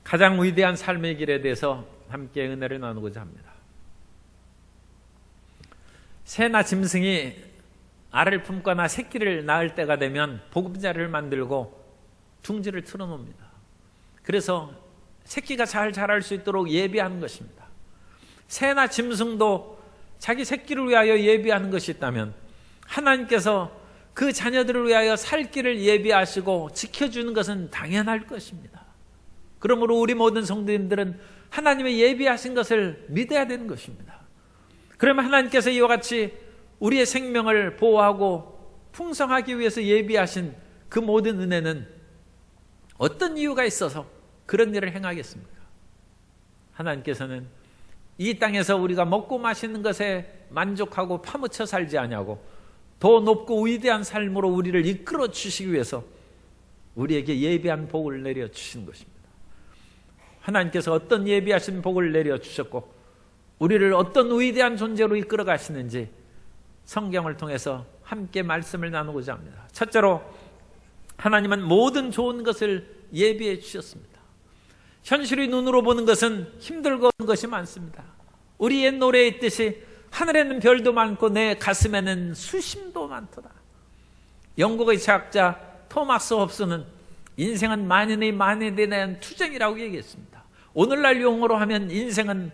가장 위대한 삶의 길에 대해서 함께 은혜를 나누고자 합니다. 새나 짐승이 알을 품거나 새끼를 낳을 때가 되면 보금자리를 만들고 둥지를 틀어놓습니다. 그래서 새끼가 잘 자랄 수 있도록 예비하는 것입니다. 새나 짐승도 자기 새끼를 위하여 예비하는 것이 있다면 하나님께서 그 자녀들을 위하여 살 길을 예비하시고 지켜주는 것은 당연할 것입니다. 그러므로 우리 모든 성도님들은 하나님의 예비하신 것을 믿어야 되는 것입니다. 그러면 하나님께서 이와 같이 우리의 생명을 보호하고 풍성하기 위해서 예비하신 그 모든 은혜는 어떤 이유가 있어서 그런 일을 행하겠습니까? 하나님께서는 이 땅에서 우리가 먹고 마시는 것에 만족하고 파묻혀 살지 아니하고 더 높고 위대한 삶으로 우리를 이끌어 주시기 위해서 우리에게 예비한 복을 내려 주신 것입니다. 하나님께서 어떤 예비하신 복을 내려 주셨고 우리를 어떤 위대한 존재로 이끌어 가시는지 성경을 통해서 함께 말씀을 나누고자 합니다. 첫째로 하나님은 모든 좋은 것을 예비해 주셨습니다. 현실의 눈으로 보는 것은 힘들고 어려운 것이 많습니다. 우리 옛 노래에 있듯이 하늘에는 별도 많고 내 가슴에는 수심도 많더라. 영국의 철학자 토마스 홉스는 인생은 만인의 만인에 대한 투쟁이라고 얘기했습니다. 오늘날 용어로 하면 인생은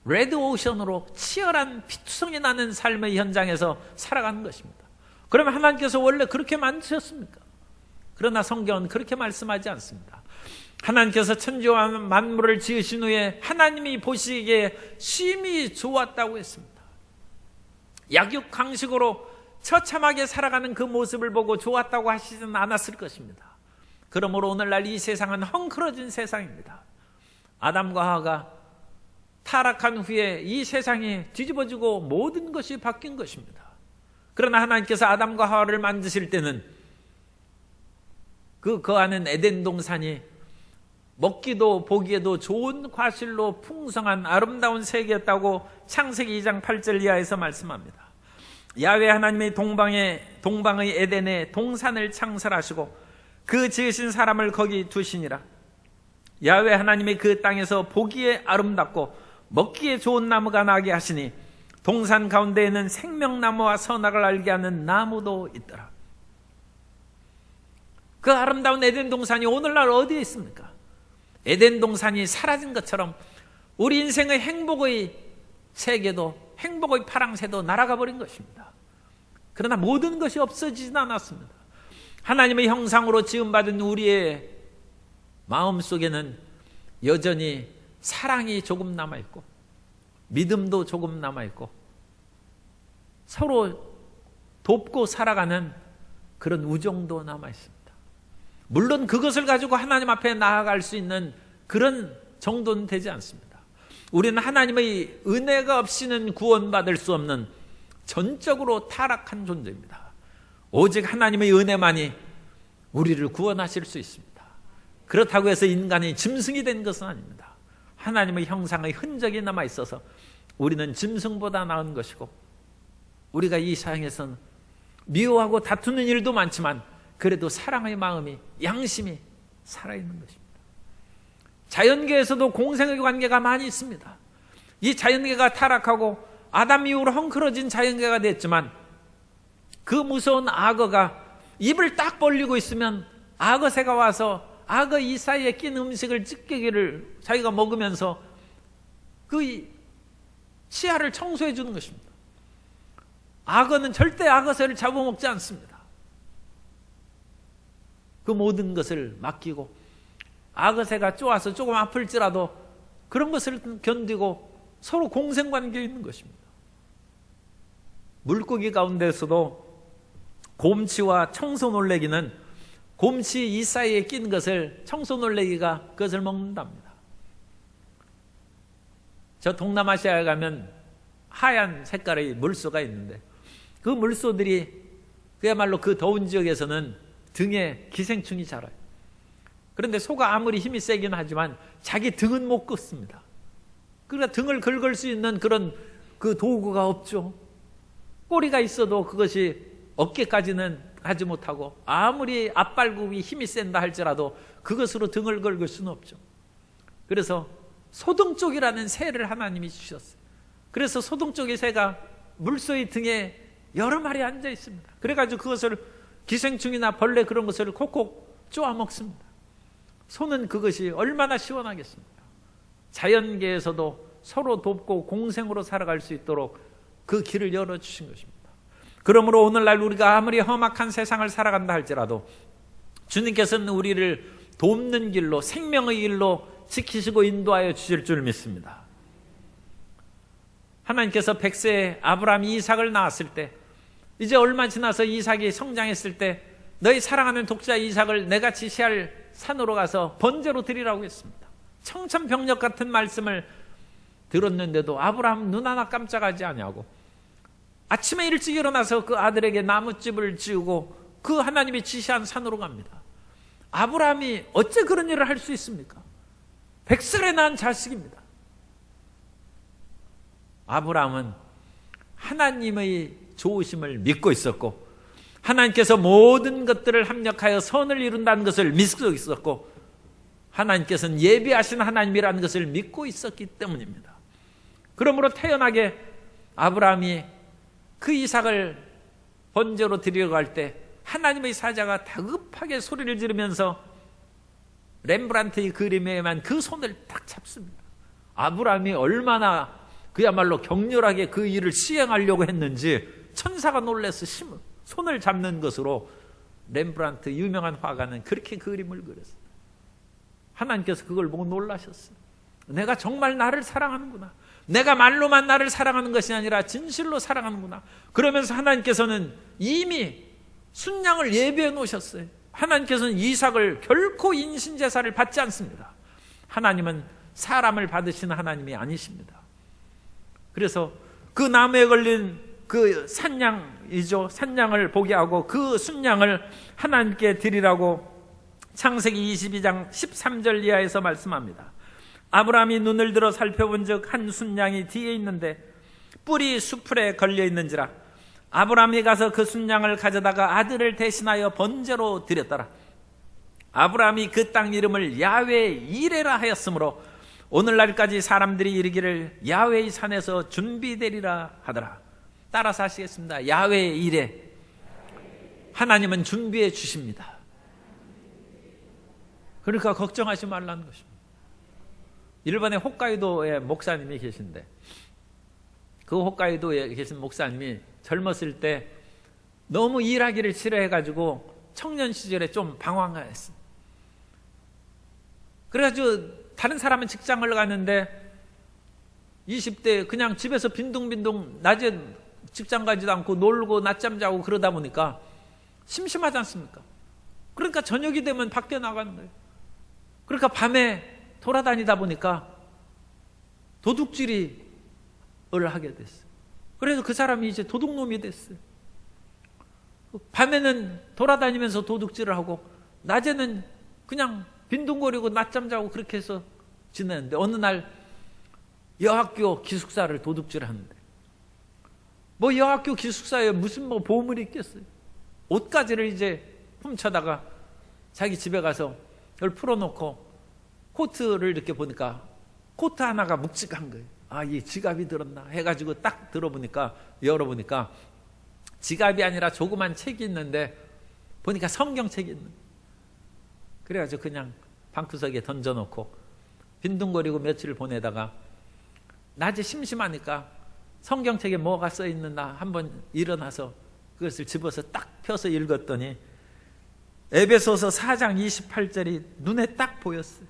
레드오션으로 치열한 피투성이 나는 삶의 현장에서 살아가는 것입니다. 그러면 하나님께서 원래 그렇게 만드셨습니까? 그러나 성경은 그렇게 말씀하지 않습니다. 하나님께서 천지와 만물을 지으신 후에 하나님이 보시기에 심히 좋았다고 했습니다. 약육강식으로 처참하게 살아가는 그 모습을 보고 좋았다고 하시진 않았을 것입니다. 그러므로 오늘날 이 세상은 헝클어진 세상입니다. 아담과 하와가 타락한 후에 이 세상이 뒤집어지고 모든 것이 바뀐 것입니다. 그러나 하나님께서 아담과 하와를 만드실 때는 거하는 에덴 동산이 먹기도 보기에도 좋은 과실로 풍성한 아름다운 세계였다고 창세기 2장 8절 이하에서 말씀합니다. 야훼 하나님의 동방의 에덴에 동산을 창설하시고 그 지으신 사람을 거기 두시니라. 야훼 하나님이 그 땅에서 보기에 아름답고 먹기에 좋은 나무가 나게 하시니 동산 가운데에는 생명나무와 선악을 알게 하는 나무도 있더라. 그 아름다운 에덴 동산이 오늘날 어디에 있습니까? 에덴 동산이 사라진 것처럼 우리 인생의 행복의 세계도 행복의 파랑새도 날아가 버린 것입니다. 그러나 모든 것이 없어지진 않았습니다. 하나님의 형상으로 지음받은 우리의 마음속에는 여전히 사랑이 조금 남아있고 믿음도 조금 남아있고 서로 돕고 살아가는 그런 우정도 남아있습니다. 물론 그것을 가지고 하나님 앞에 나아갈 수 있는 그런 정도는 되지 않습니다. 우리는 하나님의 은혜가 없이는 구원받을 수 없는 전적으로 타락한 존재입니다. 오직 하나님의 은혜만이 우리를 구원하실 수 있습니다. 그렇다고 해서 인간이 짐승이 된 것은 아닙니다. 하나님의 형상의 흔적이 남아있어서 우리는 짐승보다 나은 것이고 우리가 이 세상에서는 미워하고 다투는 일도 많지만 그래도 사랑의 마음이 양심이 살아있는 것입니다. 자연계에서도 공생의 관계가 많이 있습니다. 이 자연계가 타락하고 아담 이후로 헝클어진 자연계가 됐지만 그 무서운 악어가 입을 딱 벌리고 있으면 악어새가 와서 악어 이 사이에 낀 음식을 찌개기를 자기가 먹으면서 그 치아를 청소해 주는 것입니다. 악어는 절대 악어새를 잡아먹지 않습니다. 그 모든 것을 맡기고 악어새가 쪼아서 조금 아플지라도 그런 것을 견디고 서로 공생관계에 있는 것입니다. 물고기 가운데서도 곰치와 청소놀래기는 곰치 이 사이에 낀 것을 청소놀래기가 그것을 먹는답니다. 저 동남아시아에 가면 하얀 색깔의 물소가 있는데 그 물소들이 그야말로 그 더운 지역에서는 등에 기생충이 자라요. 그런데 소가 아무리 힘이 세긴 하지만 자기 등은 못 긋습니다. 그러니까 등을 긁을 수 있는 그런 그 도구가 없죠. 꼬리가 있어도 그것이 어깨까지는 하지 못하고 아무리 앞발굽이 힘이 센다 할지라도 그것으로 등을 긁을 수는 없죠. 그래서 소동 쪽이라는 새를 하나님이 주셨어요. 그래서 소동 쪽의 새가 물소의 등에 여러 마리 앉아 있습니다. 그래가지고 그것을 기생충이나 벌레 그런 것을 콕콕 쪼아 먹습니다. 소는 그것이 얼마나 시원하겠습니까? 자연계에서도 서로 돕고 공생으로 살아갈 수 있도록 그 길을 열어주신 것입니다. 그러므로 오늘날 우리가 아무리 험악한 세상을 살아간다 할지라도 주님께서는 우리를 돕는 길로, 생명의 길로 지키시고 인도하여 주실 줄 믿습니다. 하나님께서 100세에 아브라함이 이삭을 낳았을 때, 이제 얼마 지나서 이삭이 성장했을 때 너희 사랑하는 독자 이삭을 내가 지시할 산으로 가서 번제로 드리라고 했습니다. 청천벽력 같은 말씀을 들었는데도 아브라함 눈 하나 깜짝하지 아니하고 아침에 일찍 일어나서 그 아들에게 나뭇집을 지우고 그 하나님이 지시한 산으로 갑니다. 아브라함이 어째 그런 일을 할 수 있습니까? 100살에 낳은 자식입니다. 아브라함은 하나님의 좋으심을 믿고 있었고 하나님께서 모든 것들을 합력하여 선을 이룬다는 것을 믿고 있었고 하나님께서는 예비하신 하나님이라는 것을 믿고 있었기 때문입니다. 그러므로 태연하게 아브라함이 그 이삭을 번제로 드리려고 할 때 하나님의 사자가 다급하게 소리를 지르면서 렘브란트의 그림에만 그 손을 딱 잡습니다. 아브라함이 얼마나 그야말로 격렬하게 그 일을 시행하려고 했는지 천사가 놀라서 손을 잡는 것으로 렘브란트 유명한 화가는 그렇게 그림을 그렸어요. 하나님께서 그걸 보고 놀라셨어요. 내가 정말 나를 사랑하는구나. 내가 말로만 나를 사랑하는 것이 아니라 진실로 사랑하는구나. 그러면서 하나님께서는 이미 순양을 예비해 놓으셨어요. 하나님께서는 이삭을 결코 인신제사를 받지 않습니다. 하나님은 사람을 받으시는 하나님이 아니십니다. 그래서 그 나무에 걸린 그 산양이죠. 산양을 보게 하고 그 순양을 하나님께 드리라고 창세기 22장 13절 이하에서 말씀합니다. 아브라함이 눈을 들어 살펴본 즉 한 순양이 뒤에 있는데 뿔이 수풀에 걸려 있는지라 아브라함이 가서 그 순양을 가져다가 아들을 대신하여 번제로 드렸더라. 아브라함이 그 땅 이름을 야훼 이레라 하였으므로 오늘날까지 사람들이 이르기를 야훼의 산에서 준비되리라 하더라. 따라서 하시겠습니다. 야훼 이레. 하나님은 준비해 주십니다. 그러니까 걱정하지 말라는 것입니다. 일본의 홋카이도에 목사님이 계신데 그 홋카이도에 계신 목사님이 젊었을 때 너무 일하기를 싫어해가지고 청년 시절에 좀 방황했어요. 그래가지고 다른 사람은 직장을 갔는데 20대 그냥 집에서 빈둥빈둥 낮에 직장 가지도 않고 놀고 낮잠 자고 그러다 보니까 심심하지 않습니까? 그러니까 저녁이 되면 밖에 나가는 거예요. 그러니까 밤에 돌아다니다 보니까 도둑질을 하게 됐어요. 그래서 그 사람이 이제 도둑놈이 됐어요. 밤에는 돌아다니면서 도둑질을 하고 낮에는 그냥 빈둥거리고 낮잠 자고 그렇게 해서 지내는데 어느 날 여학교 기숙사를 도둑질을 하는데 뭐 여학교 기숙사에 무슨 뭐 보물이 있겠어요. 옷가지를 이제 훔쳐다가 자기 집에 가서 그걸 풀어놓고 코트를 이렇게 보니까 코트 하나가 묵직한 거예요. 아, 이 지갑이 들었나 해가지고 딱 들어보니까 열어보니까 지갑이 아니라 조그만 책이 있는데 보니까 성경책이 있는 거예요. 그래가지고 그냥 방구석에 던져놓고 빈둥거리고 며칠 보내다가 낮에 심심하니까 성경책에 뭐가 써있는가 한번 일어나서 그것을 집어서 딱 펴서 읽었더니 에베소서 4장 28절이 눈에 딱 보였어요.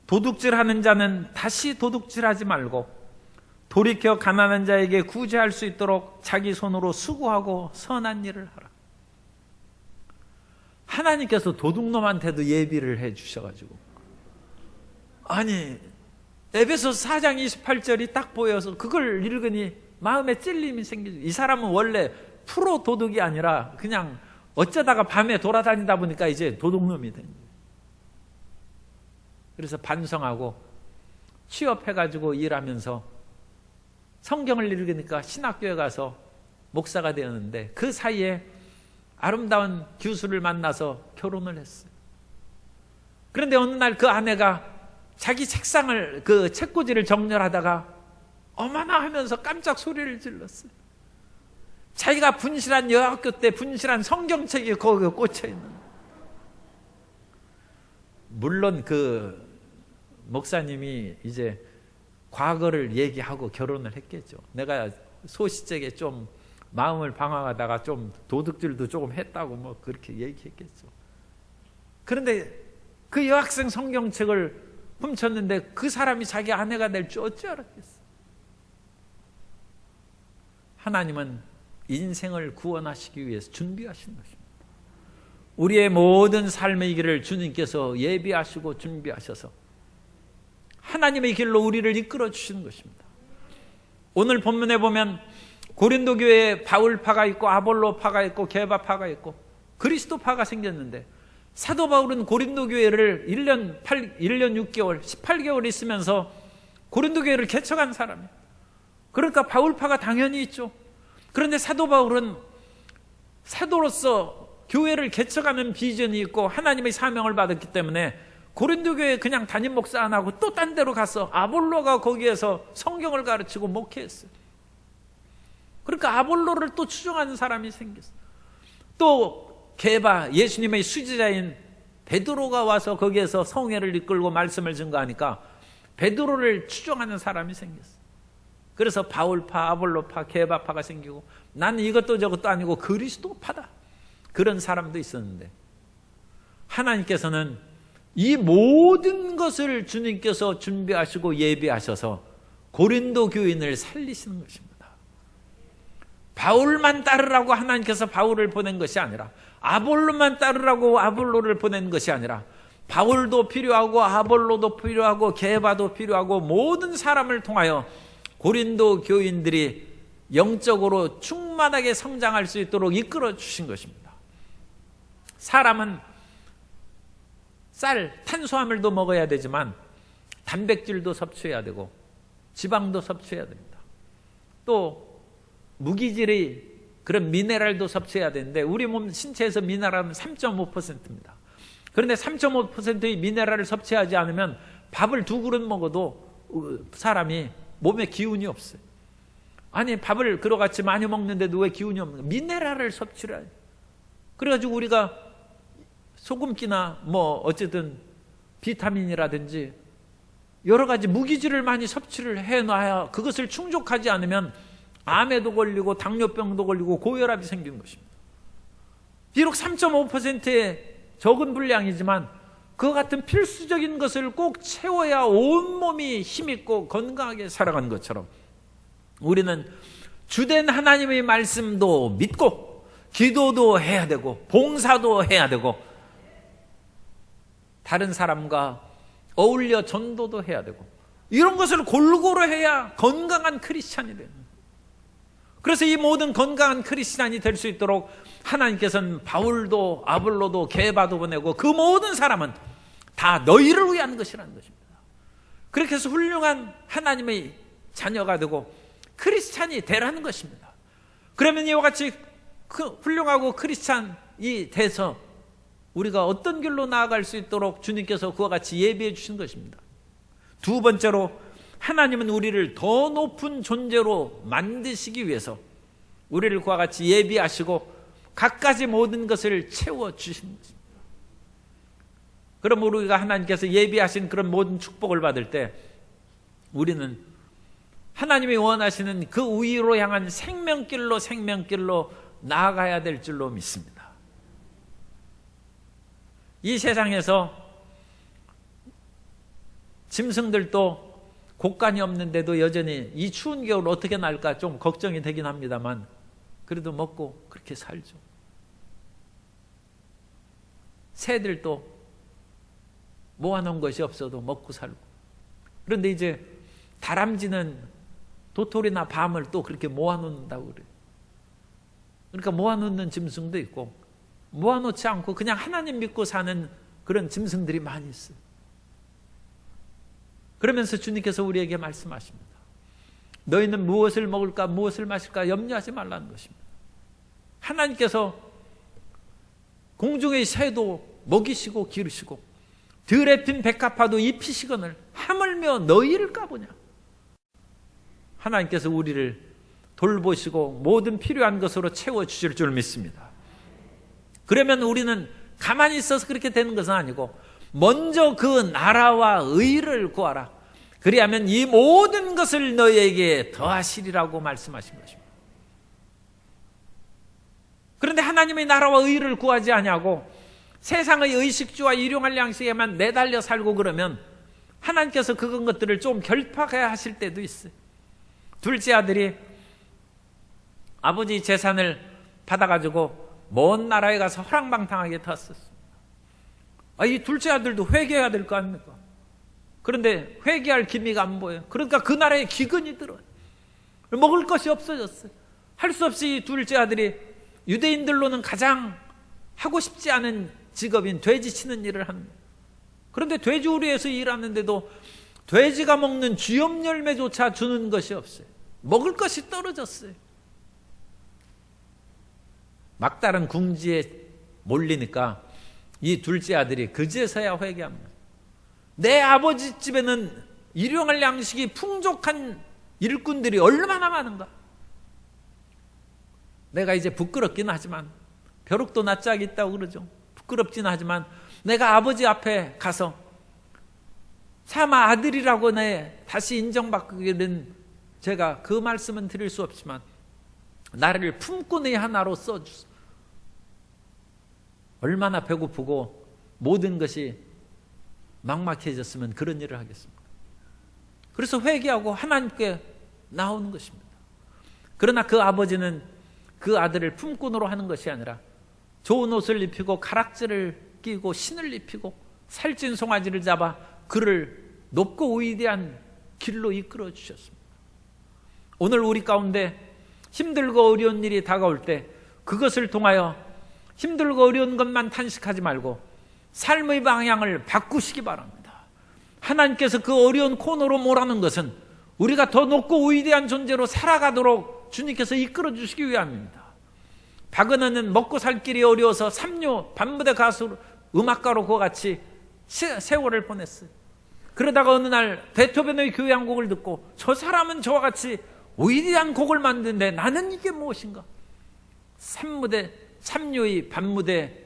도둑질하는 자는 다시 도둑질하지 말고 돌이켜 가난한 자에게 구제할 수 있도록 자기 손으로 수고하고 선한 일을 하라. 하나님께서 도둑놈한테도 예비를 해 주셔가지고 아니 에베소서 4장 28절이 딱 보여서 그걸 읽으니 마음에 찔림이 생기죠. 이 사람은 원래 프로 도둑이 아니라 그냥 어쩌다가 밤에 돌아다니다 보니까 이제 도둑놈이 된 거예요. 그래서 반성하고 취업해가지고 일하면서 성경을 읽으니까 신학교에 가서 목사가 되었는데 그 사이에 아름다운 교수를 만나서 결혼을 했어요. 그런데 어느 날 그 아내가 자기 책상을 그 책꽂이를 정렬하다가 어머나 하면서 깜짝 소리를 질렀어요. 자기가 분실한 여학교 때 분실한 성경책이 거기에 꽂혀 있는. 물론 그 목사님이 이제 과거를 얘기하고 결혼을 했겠죠. 내가 소시적에 좀 마음을 방황하다가 좀 도둑질도 조금 했다고 뭐 그렇게 얘기했겠죠. 그런데 그 여학생 성경책을 훔쳤는데 그 사람이 자기 아내가 될 줄 어찌 알았겠어. 하나님은 인생을 구원하시기 위해서 준비하신 것입니다. 우리의 모든 삶의 길을 주님께서 예비하시고 준비하셔서 하나님의 길로 우리를 이끌어 주시는 것입니다. 오늘 본문에 보면 고린도 교회에 바울파가 있고 아볼로파가 있고 게바파가 있고 그리스도파가 생겼는데, 사도 바울은 고린도 교회를 1년 6개월 18개월 있으면서 고린도 교회를 개척한 사람이에요. 그러니까 바울파가 당연히 있죠. 그런데 사도 바울은 사도로서 교회를 개척하는 비전이 있고 하나님의 사명을 받았기 때문에 고린도 교회에 그냥 담임 목사 안 하고 또 딴 데로 가서 아볼로가 거기에서 성경을 가르치고 목회했어요. 그러니까 아볼로를 또 추종하는 사람이 생겼어요. 또 게바, 예수님의 수지자인 베드로가 와서 거기에서 성회를 이끌고 말씀을 증거하니까 베드로를 추종하는 사람이 생겼어요. 그래서 바울파, 아볼로파, 게바파가 생기고, 나는 이것도 저것도 아니고 그리스도파다, 그런 사람도 있었는데, 하나님께서는 이 모든 것을 주님께서 준비하시고 예비하셔서 고린도 교인을 살리시는 것입니다. 바울만 따르라고 하나님께서 바울을 보낸 것이 아니라, 아볼로만 따르라고 아볼로를 보낸 것이 아니라, 바울도 필요하고 아볼로도 필요하고 게바도 필요하고 모든 사람을 통하여 고린도 교인들이 영적으로 충만하게 성장할 수 있도록 이끌어 주신 것입니다. 사람은 쌀, 탄수화물도 먹어야 되지만 단백질도 섭취해야 되고 지방도 섭취해야 됩니다. 또 무기질의 그런 미네랄도 섭취해야 되는데, 우리 몸 신체에서 미네랄은 3.5%입니다. 그런데 3.5%의 미네랄을 섭취하지 않으면 밥을 2그릇 먹어도 사람이 몸에 기운이 없어요. 아니, 밥을 그러같이 많이 먹는데도 왜 기운이 없는 거예요? 미네랄을 섭취를 해요. 그래가지고 우리가 소금기나 뭐 어쨌든 비타민이라든지 여러 가지 무기질을 많이 섭취를 해놔야, 그것을 충족하지 않으면 암에도 걸리고 당뇨병도 걸리고 고혈압이 생기는 것입니다. 비록 3.5%의 적은 분량이지만 그 같은 필수적인 것을 꼭 채워야 온몸이 힘있고 건강하게 살아가는 것처럼, 우리는 주된 하나님의 말씀도 믿고 기도도 해야 되고 봉사도 해야 되고 다른 사람과 어울려 전도도 해야 되고, 이런 것을 골고루 해야 건강한 크리스찬이 됩니다. 그래서 이 모든 건강한 크리스찬이 될 수 있도록 하나님께서는 바울도 아볼로도 게바도 보내고, 그 모든 사람은 다 너희를 위한 것이라는 것입니다. 그렇게 해서 훌륭한 하나님의 자녀가 되고 크리스찬이 되라는 것입니다. 그러면 이와 같이 훌륭하고 크리스찬이 돼서 우리가 어떤 길로 나아갈 수 있도록 주님께서 그와 같이 예비해 주신 것입니다. 두 번째로, 하나님은 우리를 더 높은 존재로 만드시기 위해서 우리를 그와 같이 예비하시고 갖가지 모든 것을 채워주시는 것입니다. 그럼 우리가 하나님께서 예비하신 그런 모든 축복을 받을 때 우리는 하나님이 원하시는 그 위로 향한 생명길로 나아가야 될 줄로 믿습니다. 이 세상에서 짐승들도 곡간이 없는데도 여전히 이 추운 겨울 어떻게 날까 좀 걱정이 되긴 합니다만, 그래도 먹고 그렇게 살죠. 새들도 모아놓은 것이 없어도 먹고 살고. 그런데 이제 다람쥐는 도토리나 밤을 또 그렇게 모아놓는다고 그래요. 그러니까 모아놓는 짐승도 있고 모아놓지 않고 그냥 하나님 믿고 사는 그런 짐승들이 많이 있어요. 그러면서 주님께서 우리에게 말씀하십니다. 너희는 무엇을 먹을까 무엇을 마실까 염려하지 말라는 것입니다. 하나님께서 공중의 새도 먹이시고 기르시고 들에 핀 백합화도 입히시거늘 하물며 너희를 까보냐. 하나님께서 우리를 돌보시고 모든 필요한 것으로 채워주실 줄 믿습니다. 그러면 우리는 가만히 있어서 그렇게 되는 것은 아니고 먼저 그 나라와 의를 구하라. 그리하면 이 모든 것을 너희에게 더하시리라고 말씀하신 것입니다. 그런데 하나님의 나라와 의를 구하지 아니하고 세상의 의식주와 일용할 양식에만 내달려 살고 그러면 하나님께서 그런 것들을 좀 결박해야 하실 때도 있어요. 둘째 아들이 아버지 재산을 받아가지고 먼 나라에 가서 허랑방탕하게 탔었습니다. 이 둘째 아들도 회개해야 될 거 아닙니까? 그런데 회개할 기미가 안 보여요. 그러니까 그 나라에 기근이 들어요. 먹을 것이 없어졌어요. 할 수 없이 둘째 아들이 유대인들로는 가장 하고 싶지 않은 직업인 돼지 치는 일을 합니다. 그런데 돼지우리에서 일하는데도 돼지가 먹는 쥐염 열매조차 주는 것이 없어요. 먹을 것이 떨어졌어요. 막다른 궁지에 몰리니까 이 둘째 아들이 그제서야 회개합니다. 내 아버지 집에는 일용할 양식이 풍족한 일꾼들이 얼마나 많은가. 내가 이제 부끄럽긴 하지만, 벼룩도 낯짝이 있다고 그러죠. 부끄럽긴 하지만 내가 아버지 앞에 가서 차마 아들이라고 다시 인정받게 된 제가 그 말씀은 드릴 수 없지만 나를 품꾼의 하나로 써주소. 얼마나 배고프고 모든 것이 막막해졌으면 그런 일을 하겠습니까? 그래서 회개하고 하나님께 나오는 것입니다. 그러나 그 아버지는 그 아들을 품꾼으로 하는 것이 아니라 좋은 옷을 입히고 가락지를 끼고 신을 입히고 살찐 송아지를 잡아 그를 높고 위대한 길로 이끌어 주셨습니다. 오늘 우리 가운데 힘들고 어려운 일이 다가올 때 그것을 통하여 힘들고 어려운 것만 탄식하지 말고 삶의 방향을 바꾸시기 바랍니다. 하나님께서 그 어려운 코너로 몰아넣은 것은 우리가 더 높고 위대한 존재로 살아가도록 주님께서 이끌어 주시기 위함입니다. 박은하는 먹고 살 길이 어려워서 삼류 반무대 가수 음악가로 그와 같이 세월을 보냈어요. 그러다가 어느 날 베토벤의 교향곡을 듣고 저 사람은 저와 같이 위대한 곡을 만드는데 나는 이게 무엇인가. 삼류의 반무대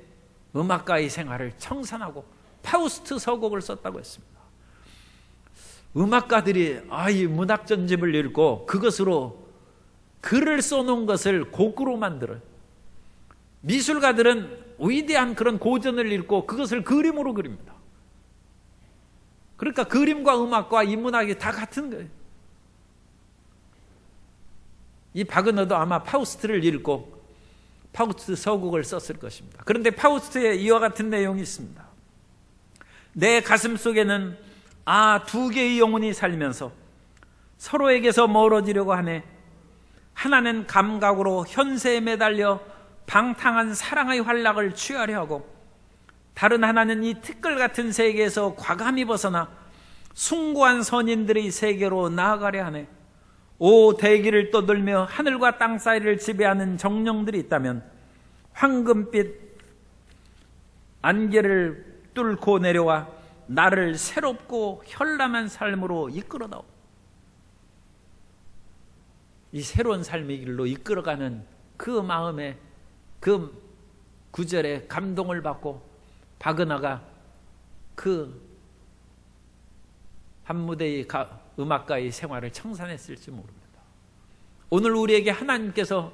음악가의 생활을 청산하고 파우스트 서곡을 썼다고 했습니다. 음악가들이 이 문학 전집을 읽고 그것으로 글을 써놓은 것을 곡으로 만들어요. 미술가들은 위대한 그런 고전을 읽고 그것을 그림으로 그립니다. 그러니까 그림과 음악과 인문학이 다 같은 거예요. 이 박은하도 아마 파우스트를 읽고 파우스트 서곡을 썼을 것입니다. 그런데 파우스트에 이와 같은 내용이 있습니다. 내 가슴 속에는 두 개의 영혼이 살면서 서로에게서 멀어지려고 하네. 하나는 감각으로 현세에 매달려 방탕한 사랑의 활락을 취하려 하고, 다른 하나는 이 티끌 같은 세계에서 과감히 벗어나 숭고한 선인들의 세계로 나아가려 하네. 오 대기를 떠돌며 하늘과 땅 사이를 지배하는 정령들이 있다면 황금빛 안개를 뚫고 내려와 나를 새롭고 현란한 삶으로 이끌어다오. 이 새로운 삶의 길로 이끌어가는 그 마음에, 그 구절에 감동을 받고 박은하가 그 한무대의 음악가의 생활을 청산했을지 모릅니다. 오늘 우리에게 하나님께서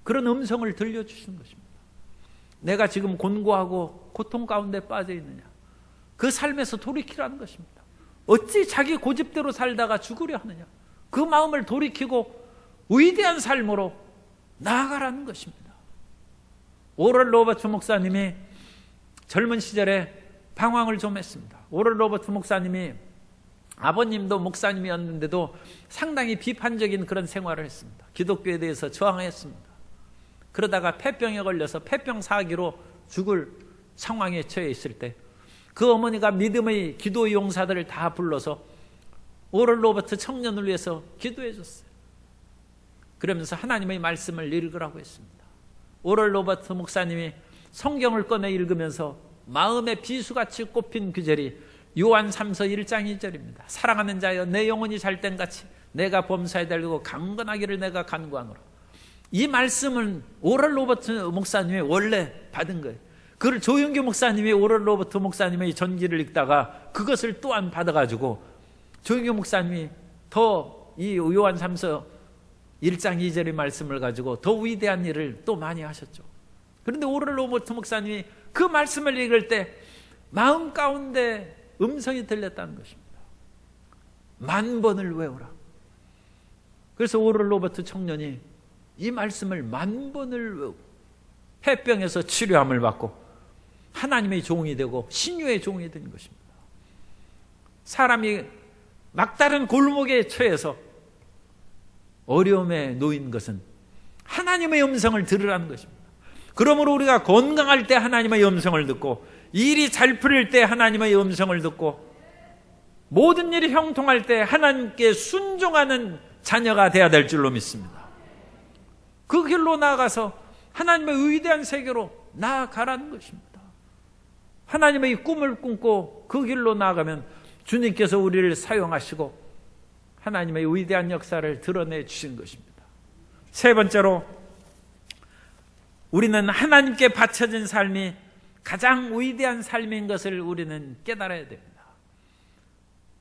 그런 음성을 들려주시는 것입니다. 내가 지금 곤고하고 고통 가운데 빠져 있느냐, 그 삶에서 돌이키라는 것입니다. 어찌 자기 고집대로 살다가 죽으려 하느냐, 그 마음을 돌이키고 위대한 삶으로 나아가라는 것입니다. 오럴 로버트 목사님이 젊은 시절에 방황을 좀 했습니다. 오럴 로버트 목사님이 아버님도 목사님이었는데도 상당히 비판적인 그런 생활을 했습니다. 기독교에 대해서 저항했습니다. 그러다가 폐병에 걸려서 폐병 사기로 죽을 상황에 처해 있을 때 그 어머니가 믿음의 기도 용사들을 다 불러서 오럴 로버트 청년을 위해서 기도해 줬어요. 그러면서 하나님의 말씀을 읽으라고 했습니다. 오럴 로버트 목사님이 성경을 꺼내 읽으면서 마음에 비수같이 꼽힌 구절이 요한 3서 1장 2절입니다. 사랑하는 자여 내 영혼이 잘된 같이 내가 범사에 달리고 강건하기를 내가 간구하노라. 이 말씀은 오럴 로버트 목사님이 원래 받은 거예요. 그걸 조윤규 목사님이 오럴 로버트 목사님의 전기를 읽다가 그것을 또한 받아가지고 조윤규 목사님이 더 이 요한 3서 1장 2절의 말씀을 가지고 더 위대한 일을 또 많이 하셨죠. 그런데 오럴 로버트 목사님이 그 말씀을 읽을 때 마음 가운데 음성이 들렸다는 것입니다. 10,000번을 외우라. 그래서 오럴 로버트 청년이 이 말씀을 10,000번을 외우고 폐병에서 치료함을 받고 하나님의 종이 되고 신유의 종이 된 것입니다. 사람이 막다른 골목에 처해서 어려움에 놓인 것은 하나님의 음성을 들으라는 것입니다. 그러므로 우리가 건강할 때 하나님의 음성을 듣고 일이 잘 풀릴 때 하나님의 음성을 듣고 모든 일이 형통할 때 하나님께 순종하는 자녀가 되어야 될 줄로 믿습니다. 그 길로 나아가서 하나님의 위대한 세계로 나아가라는 것입니다. 하나님의 꿈을 꿈고 그 길로 나아가면 주님께서 우리를 사용하시고 하나님의 위대한 역사를 드러내 주신 것입니다. 세 번째로 우리는 하나님께 바쳐진 삶이 가장 위대한 삶인 것을 우리는 깨달아야 됩니다.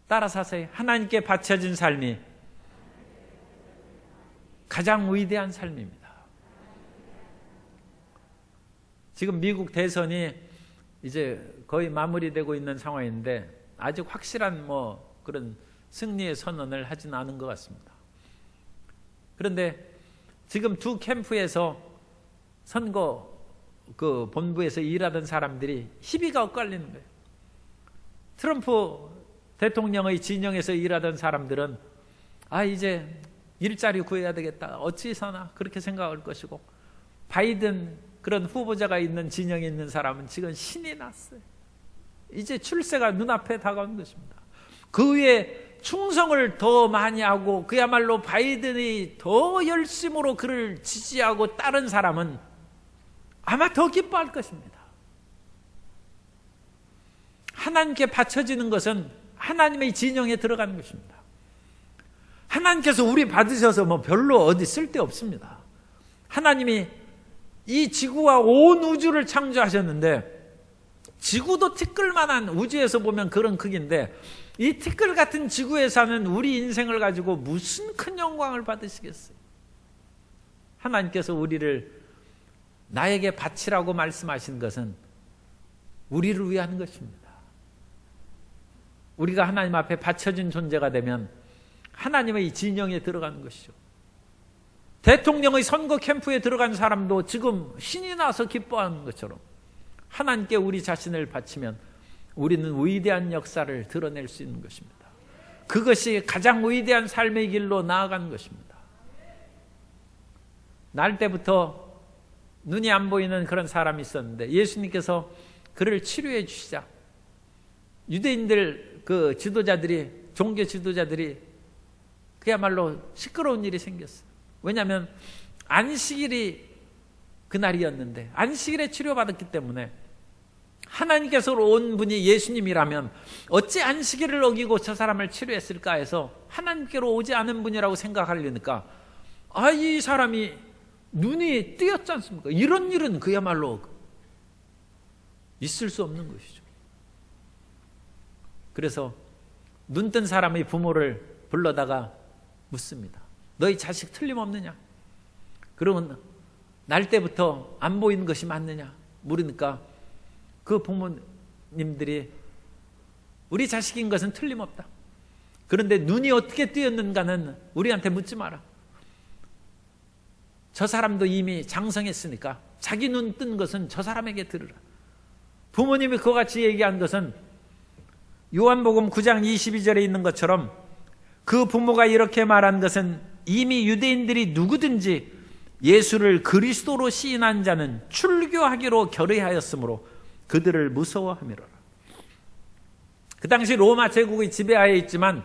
따라서 하세요. 하나님께 바쳐진 삶이 가장 위대한 삶입니다. 지금 미국 대선이 이제 거의 마무리되고 있는 상황인데 아직 확실한 그런 승리의 선언을 하지는 않은 것 같습니다. 그런데 지금 두 캠프에서 선거 그 본부에서 일하던 사람들이 희비가 엇갈리는 거예요. 트럼프 대통령의 진영에서 일하던 사람들은 이제 일자리 구해야 되겠다. 어찌 사나 그렇게 생각할 것이고 바이든 그런 후보자가 있는 진영에 있는 사람은 지금 신이 났어요. 이제 출세가 눈앞에 다가온 것입니다. 그 위에 충성을 더 많이 하고 그야말로 바이든이 더 열심으로 그를 지지하고 따른 사람은 아마 더 기뻐할 것입니다. 하나님께 바쳐지는 것은 하나님의 진영에 들어가는 것입니다. 하나님께서 우리 받으셔서 별로 어디 쓸데없습니다. 하나님이 이 지구와 온 우주를 창조하셨는데 지구도 티끌만한 우주에서 보면 그런 크기인데 이 티끌 같은 지구에 사는 우리 인생을 가지고 무슨 큰 영광을 받으시겠어요? 하나님께서 우리를 나에게 바치라고 말씀하신 것은 우리를 위한 것입니다. 우리가 하나님 앞에 바쳐진 존재가 되면 하나님의 진영에 들어가는 것이죠. 대통령의 선거 캠프에 들어간 사람도 지금 신이 나서 기뻐하는 것처럼 하나님께 우리 자신을 바치면 우리는 위대한 역사를 드러낼 수 있는 것입니다. 그것이 가장 위대한 삶의 길로 나아가는 것입니다. 날 때부터 눈이 안 보이는 그런 사람이 있었는데 예수님께서 그를 치료해 주시자 유대인들 그 지도자들이 종교 지도자들이 그야말로 시끄러운 일이 생겼어요. 왜냐하면 안식일이 그날이었는데 안식일에 치료받았기 때문에 하나님께서 온 분이 예수님이라면 어찌 안식일을 어기고 저 사람을 치료했을까 해서 하나님께로 오지 않은 분이라고 생각하려니까 이 사람이 눈이 띄었지 않습니까? 이런 일은 그야말로 있을 수 없는 것이죠. 그래서 눈뜬 사람의 부모를 불러다가 묻습니다. 너희 자식 틀림없느냐? 그러면 날 때부터 안 보이는 것이 맞느냐? 물으니까 그 부모님들이 우리 자식인 것은 틀림없다. 그런데 눈이 어떻게 띄었는가는 우리한테 묻지 마라. 저 사람도 이미 장성했으니까 자기 눈 뜬 것은 저 사람에게 들으라. 부모님이 그와 같이 얘기한 것은 요한복음 9장 22절에 있는 것처럼 그 부모가 이렇게 말한 것은 이미 유대인들이 누구든지 예수를 그리스도로 시인한 자는 출교하기로 결의하였으므로 그들을 무서워함이로라. 그 당시 로마 제국의 지배하에 있지만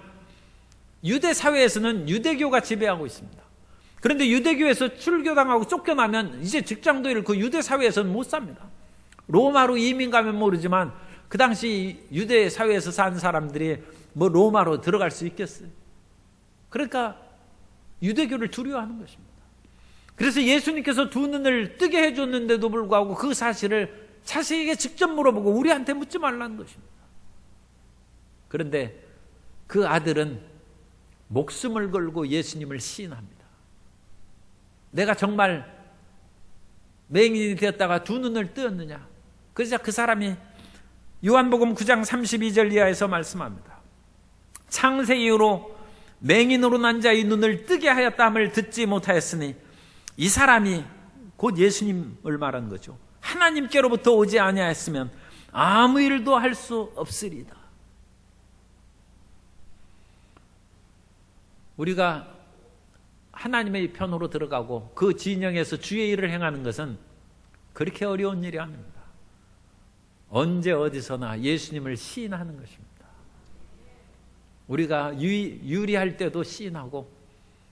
유대 사회에서는 유대교가 지배하고 있습니다. 그런데 유대교에서 출교당하고 쫓겨나면 이제 직장도 잃고 유대 사회에서는 못 삽니다. 로마로 이민 가면 모르지만 그 당시 유대 사회에서 산 사람들이 뭐 로마로 들어갈 수 있겠어요? 그러니까 유대교를 두려워하는 것입니다. 그래서 예수님께서 두 눈을 뜨게 해줬는데도 불구하고 그 사실을 자식에게 직접 물어보고 우리한테 묻지 말라는 것입니다. 그런데 그 아들은 목숨을 걸고 예수님을 시인합니다. 내가 정말 맹인이 되었다가 두 눈을 뜨었느냐? 그러자 그 사람이 요한복음 9장 32절 이하에서 말씀합니다. 창세 이후로 맹인으로 난 자의 눈을 뜨게 하였다함을 듣지 못하였으니 이 사람이 곧 예수님을 말하는 거죠. 하나님께로부터 오지 아니하였으면 아무 일도 할 수 없으리다. 우리가 하나님의 편으로 들어가고 그 진영에서 주의 일을 행하는 것은 그렇게 어려운 일이 아닙니다. 언제 어디서나 예수님을 시인하는 것입니다. 우리가 유리할 때도 시인하고,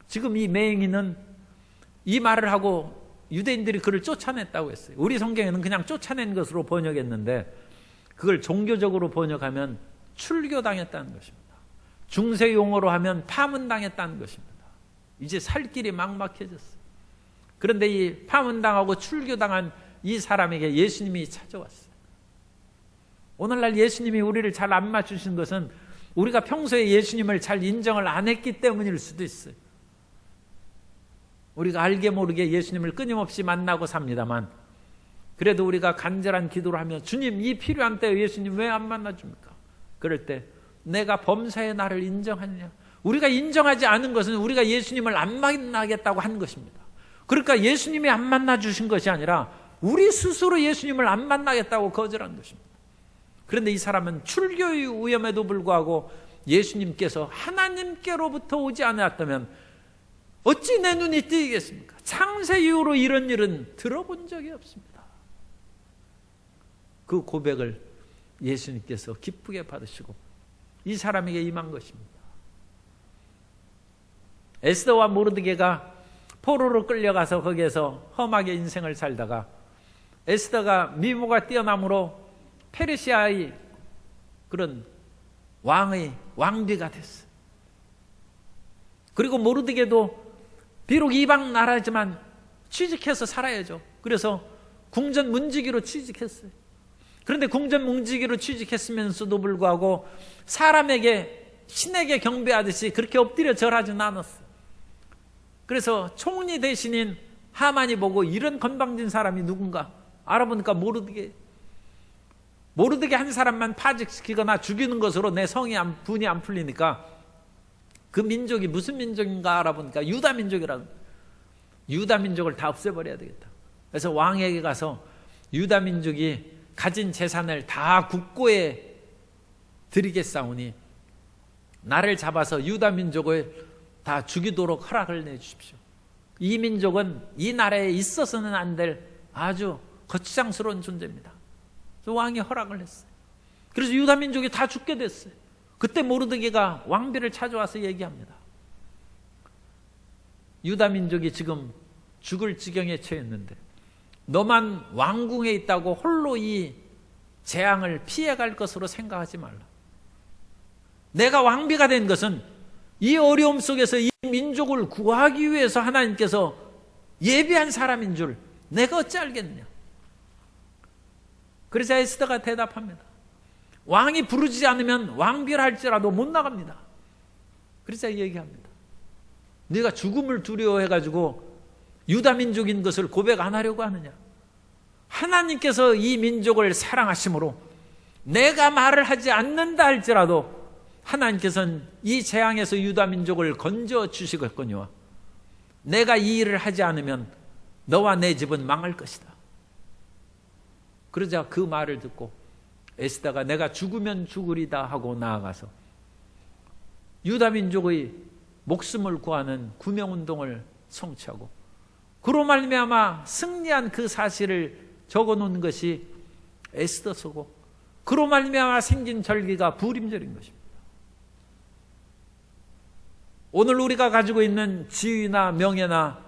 지금 이 맹인은 이 말을 하고 유대인들이 그를 쫓아냈다고 했어요. 우리 성경에는 그냥 쫓아낸 것으로 번역했는데 그걸 종교적으로 번역하면 출교당했다는 것입니다. 중세 용어로 하면 파문당했다는 것입니다. 이제 살 길이 막막해졌어요. 그런데 이 파문당하고 출교당한 이 사람에게 예수님이 찾아왔어요. 오늘날 예수님이 우리를 잘 안 맞추신 것은 우리가 평소에 예수님을 잘 인정을 안 했기 때문일 수도 있어요. 우리가 알게 모르게 예수님을 끊임없이 만나고 삽니다만, 그래도 우리가 간절한 기도를 하며 주님, 이 필요한 때에 예수님 왜 안 만나줍니까? 그럴 때 내가 범사의 나를 인정하느냐? 우리가 인정하지 않은 것은 우리가 예수님을 안 만나겠다고 한 것입니다. 그러니까 예수님이 안 만나주신 것이 아니라 우리 스스로 예수님을 안 만나겠다고 거절한 것입니다. 그런데 이 사람은 출교의 위험에도 불구하고 예수님께서 하나님께로부터 오지 않았다면 어찌 내 눈이 뜨이겠습니까? 창세 이후로 이런 일은 들어본 적이 없습니다. 그 고백을 예수님께서 기쁘게 받으시고 이 사람에게 임한 것입니다. 에스더와 모르드게가 포로로 끌려가서 거기에서 험하게 인생을 살다가 에스더가 미모가 뛰어남으로 페르시아의 그런 왕비가 됐어요. 그리고 모르드게도 비록 이방 나라지만 취직해서 살아야죠. 그래서 궁전 문지기로 취직했어요. 그런데 궁전 문지기로 취직했으면서도 불구하고 사람에게, 신에게 경배하듯이 그렇게 엎드려 절하지는 않았어요. 그래서 총리 대신인 하만이 보고 이런 건방진 사람이 누군가 알아보니까 모르드게 한 사람만 파직시키거나 죽이는 것으로 내 분이 안 풀리니까 그 민족이 무슨 민족인가 알아보니까 유다 민족이라고. 유다 민족을 다 없애버려야 되겠다. 그래서 왕에게 가서 유다 민족이 가진 재산을 다 국고에 드리겠사오니 나를 잡아서 유다 민족을 다 죽이도록 허락을 내주십시오. 이 민족은 이 나라에 있어서는 안 될 아주 거추장스러운 존재입니다. 그래서 왕이 허락을 했어요. 그래서 유다 민족이 다 죽게 됐어요. 그때 모르드게가 왕비를 찾아와서 얘기합니다. 유다 민족이 지금 죽을 지경에 처했는데 너만 왕궁에 있다고 홀로 이 재앙을 피해갈 것으로 생각하지 말라. 내가 왕비가 된 것은 이 어려움 속에서 이 민족을 구하기 위해서 하나님께서 예비한 사람인 줄 내가 어찌 알겠느냐. 그래서 에스더가 대답합니다. 왕이 부르지 않으면 왕비를 할지라도 못 나갑니다. 그래서 얘기합니다. 네가 죽음을 두려워해가지고 유다 민족인 것을 고백 안 하려고 하느냐. 하나님께서 이 민족을 사랑하심으로 내가 말을 하지 않는다 할지라도 하나님께서는 이 재앙에서 유다 민족을 건져 주시겠거니와 내가 이 일을 하지 않으면 너와 내 집은 망할 것이다. 그러자 그 말을 듣고 에스더가 내가 죽으면 죽으리다 하고 나아가서 유다 민족의 목숨을 구하는 구명운동을 성취하고 그로 말미암아 승리한 그 사실을 적어놓은 것이 에스더서고 그로 말미암아 생긴 절기가 부림절인 것입니다. 오늘 우리가 가지고 있는 지위나 명예나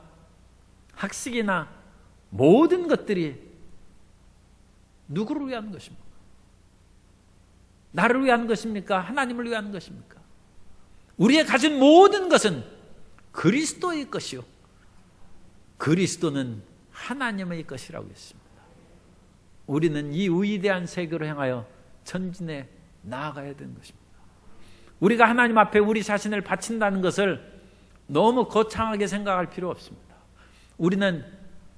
학식이나 모든 것들이 누구를 위한 것입니까? 나를 위한 것입니까? 하나님을 위한 것입니까? 우리의 가진 모든 것은 그리스도의 것이요, 그리스도는 하나님의 것이라고 했습니다. 우리는 이 위대한 세계로 향하여 전진해 나아가야 되는 것입니다. 우리가 하나님 앞에 우리 자신을 바친다는 것을 너무 거창하게 생각할 필요 없습니다. 우리는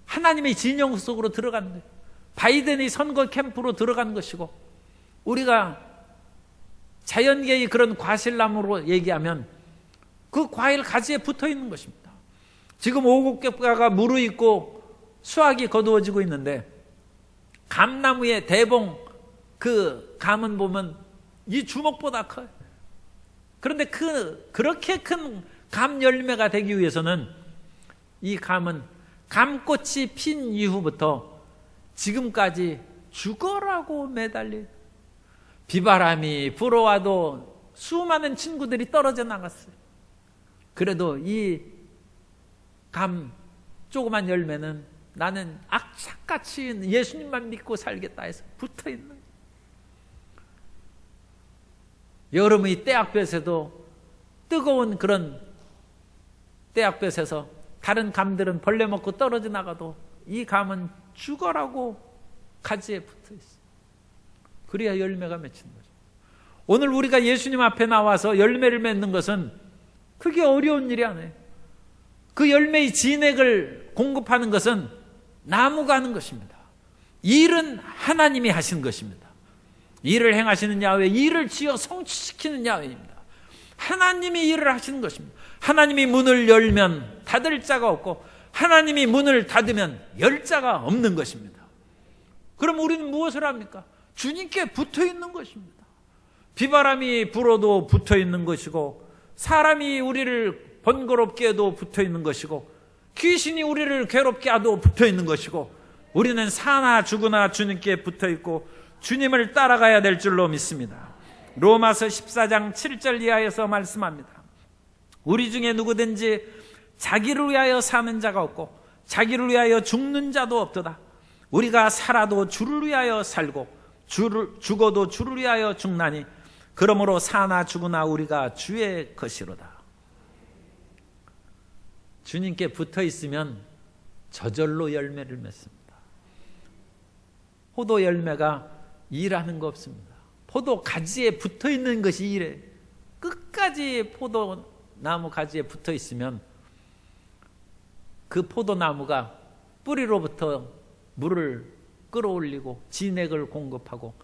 하나님의 진영 속으로 들어가는 거예요. 바이든이 선거 캠프로 들어간 것이고, 우리가 자연계의 그런 과실나무로 얘기하면 그 과일 가지에 붙어 있는 것입니다. 지금 오곡개가 무르익고 수확이 거두어지고 있는데, 감나무의 대봉, 그 감은 보면 이 주먹보다 커요. 그런데 그렇게 큰 감 열매가 되기 위해서는 이 감은 감꽃이 핀 이후부터 지금까지 죽어라고 매달려, 비바람이 불어와도 수많은 친구들이 떨어져 나갔어요. 그래도 이 감 조그만 열매는 나는 악착같이 예수님만 믿고 살겠다 해서 붙어있는 거예요. 여름의 떼약볕에도 뜨거운 그런 떼약볕에서 다른 감들은 벌레 먹고 떨어져 나가도 이 감은 죽어라고 가지에 붙어 있어요. 그래야 열매가 맺히는 거죠. 오늘 우리가 예수님 앞에 나와서 열매를 맺는 것은 그게 어려운 일이 아니에요. 그 열매의 진액을 공급하는 것은 나무가 하는 것입니다. 일은 하나님이 하시는 것입니다. 일을 행하시는 야훼, 일을 지어 성취시키는 야훼입니다. 하나님이 일을 하시는 것입니다. 하나님이 문을 열면 닫을 자가 없고, 하나님이 문을 닫으면 열 자가 없는 것입니다. 그럼 우리는 무엇을 합니까? 주님께 붙어 있는 것입니다. 비바람이 불어도 붙어 있는 것이고, 사람이 우리를 번거롭게 해도 붙어 있는 것이고, 귀신이 우리를 괴롭게 하도 붙어 있는 것이고, 우리는 사나 죽으나 주님께 붙어 있고 주님을 따라가야 될 줄로 믿습니다. 로마서 14장 7절 이하에서 말씀합니다. 우리 중에 누구든지 자기를 위하여 사는 자가 없고 자기를 위하여 죽는 자도 없도다. 우리가 살아도 주를 위하여 살고 죽어도 주를 위하여 죽나니 그러므로 사나 죽으나 우리가 주의 것이로다. 주님께 붙어 있으면 저절로 열매를 맺습니다. 포도 열매가 일하는 거 없습니다. 포도 가지에 붙어 있는 것이 일해. 끝까지 포도나무 가지에 붙어 있으면 그 포도나무가 뿌리로부터 물을 끌어올리고 진액을 공급하고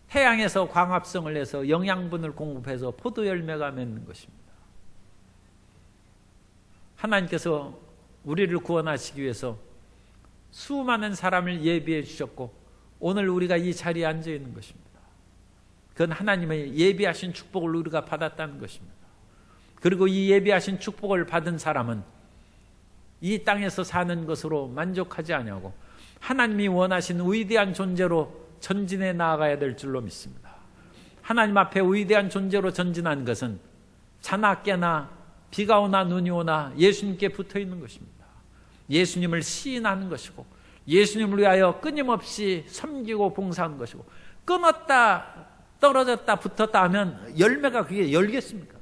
태양에서 광합성을 해서 영양분을 공급해서 포도 열매가 맺는 것입니다. 하나님께서 우리를 구원하시기 위해서 수많은 사람을 예비해 주셨고 오늘 우리가 이 자리에 앉아 있는 것입니다. 그건 하나님의 예비하신 축복을 우리가 받았다는 것입니다. 그리고 이 예비하신 축복을 받은 사람은 이 땅에서 사는 것으로 만족하지 아니하고 하나님이 원하신 위대한 존재로 전진해 나아가야 될 줄로 믿습니다. 하나님 앞에 위대한 존재로 전진하는 것은 자나 깨나 비가 오나 눈이 오나 예수님께 붙어 있는 것입니다. 예수님을 시인하는 것이고 예수님을 위하여 끊임없이 섬기고 봉사하는 것이고 끊었다 떨어졌다 붙었다 하면 열매가 그게 열겠습니까?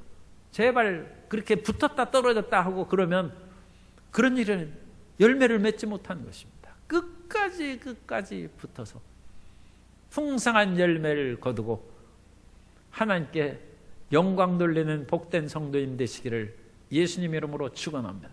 제발 그렇게 붙었다 떨어졌다 하고 그러면 그런 일은 열매를 맺지 못하는 것입니다. 끝까지 붙어서 풍성한 열매를 거두고 하나님께 영광 돌리는 복된 성도인 되시기를 예수님 이름으로 축원합니다.